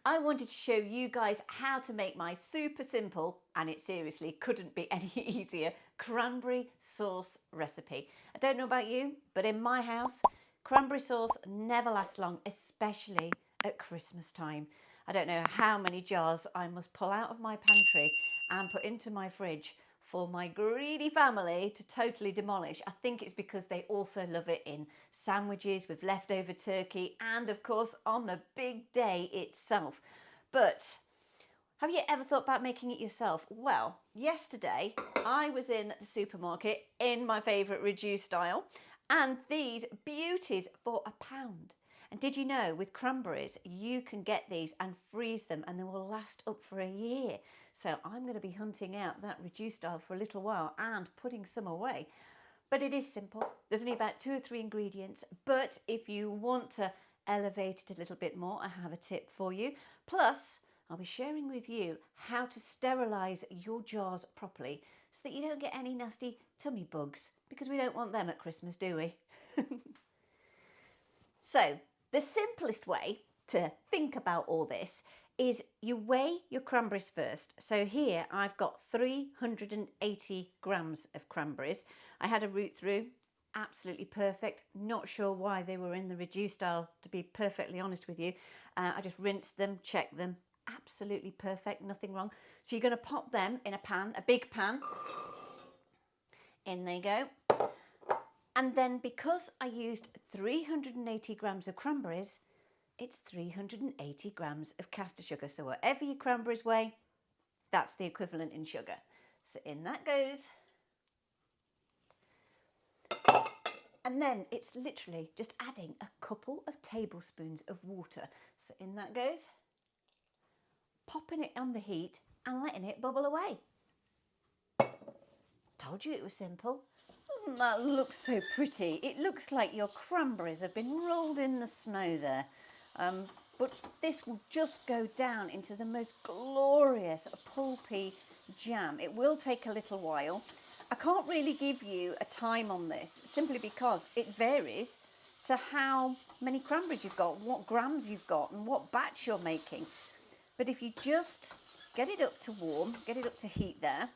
I wanted to show you guys how to make my super simple, and it seriously couldn't be any easier, cranberry sauce recipe. I don't know about you, but in my house, cranberry sauce never lasts long, especially at Christmas time. I don't know how many jars I must pull out of my pantry and put into my fridge for my greedy family to totally demolish. I think it's because they also love it in sandwiches with leftover turkey and of course on the big day itself. But have you ever thought about making it yourself? Well, yesterday I was in the supermarket in my favourite reduced aisle and these beauties for £1. And did you know with cranberries you can get these and freeze them and they will last up for a year. So I'm going to be hunting out that reduced aisle for a little while and putting some away. But it is simple. There's only about 2 or 3 ingredients. But if you want to elevate it a little bit more, I have a tip for you. Plus, I'll be sharing with you how to sterilise your jars properly so that you don't get any nasty tummy bugs, because we don't want them at Christmas, do we? So, the simplest way to think about all this is you weigh your cranberries first. So here I've got 380 grams of cranberries. I had a root through, absolutely perfect. Not sure why they were in the reduced aisle, to be perfectly honest with you. I just rinsed them, checked them, absolutely perfect, nothing wrong. So you're going to pop them in a pan, a big pan. In they go. And then because I used 380 grams of cranberries, it's 380 grams of caster sugar. So whatever your cranberries weigh, that's the equivalent in sugar. So in that goes. And then it's literally just adding a couple of tablespoons of water. So in that goes. Popping it on the heat and letting it bubble away. Told you it was simple. Doesn't that look so pretty? It looks like your cranberries have been rolled in the snow there. But this will just go down into the most glorious pulpy jam. It will take a little while. I can't really give you a time on this simply because it varies to how many cranberries you've got, what grams you've got and what batch you're making. But if you just get it up to warm, get it up to heat there,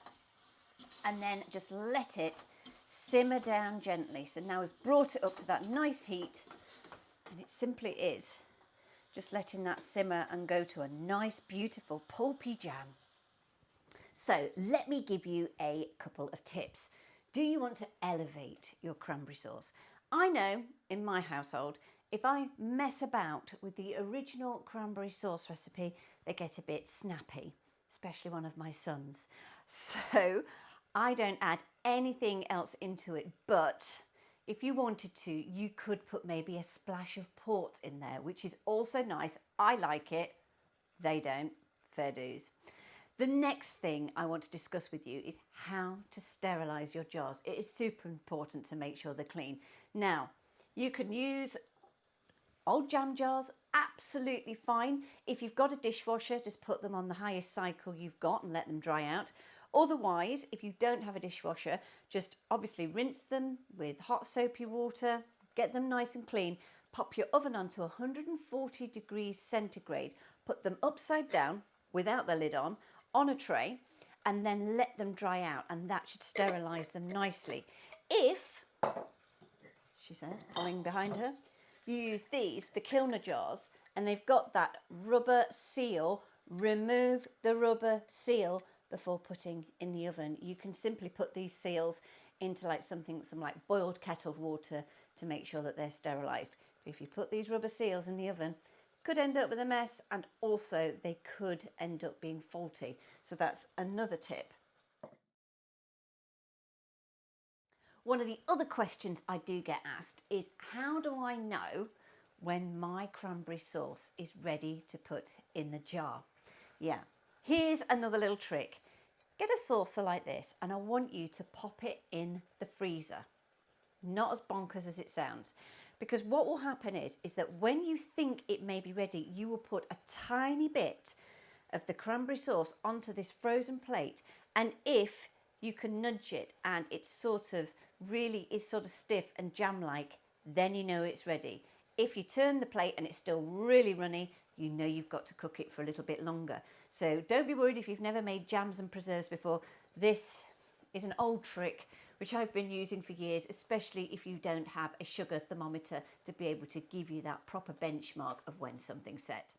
and then just let it simmer down gently. So now we've brought it up to that nice heat, and it simply is just letting that simmer and go to a nice, beautiful, pulpy jam. So let me give you a couple of tips. Do you want to elevate your cranberry sauce? I know in my household, if I mess about with the original cranberry sauce recipe, they get a bit snappy, especially one of my sons. So I don't add anything else into it, but if you wanted to, you could put maybe a splash of port in there, which is also nice. I like it. They don't. Fair dues. The next thing I want to discuss with you is how to sterilise your jars. It is super important to make sure they're clean. Now, you can use old jam jars, absolutely fine. If you've got a dishwasher, just put them on the highest cycle you've got and let them dry out. Otherwise, if you don't have a dishwasher, just obviously rinse them with hot soapy water, get them nice and clean, pop your oven onto 140 degrees centigrade, put them upside down without the lid on a tray, and then let them dry out, and that should sterilise them nicely. If, she says, pulling behind her, you use these, the Kilner jars, and they've got that rubber seal, remove the rubber seal before putting in the oven. You can simply put these seals into like some like boiled kettle water to make sure that they're sterilised. If you put these rubber seals in the oven, could end up with a mess, and also they could end up being faulty. So that's another tip. One of the other questions I do get asked is, how do I know when my cranberry sauce is ready to put in the jar? Yeah, here's another little trick. Get a saucer like this, and I want you to pop it in the freezer. Not as bonkers as it sounds, because what will happen is that when you think it may be ready, you will put a tiny bit of the cranberry sauce onto this frozen plate, and if you can nudge it and it's sort of really is sort of stiff and jam-like, then you know it's ready. If you turn the plate and it's still really runny, you know you've got to cook it for a little bit longer. So don't be worried if you've never made jams and preserves before. This is an old trick which I've been using for years, especially if you don't have a sugar thermometer to be able to give you that proper benchmark of when something's set.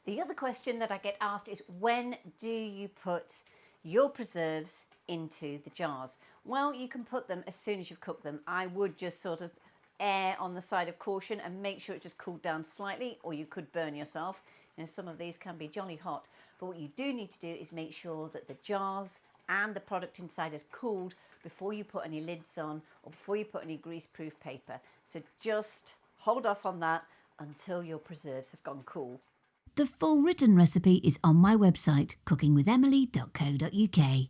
The other question that I get asked is, when do you put your preserves into the jars? Well, you can put them as soon as you've cooked them. I would just sort of err on the side of caution and make sure it just cooled down slightly, or you could burn yourself. You know, some of these can be jolly hot, but what you do need to do is make sure that the jars and the product inside is cooled before you put any lids on or before you put any greaseproof paper. So just hold off on that until your preserves have gone cool. The full written recipe is on my website, cookingwithemily.co.uk.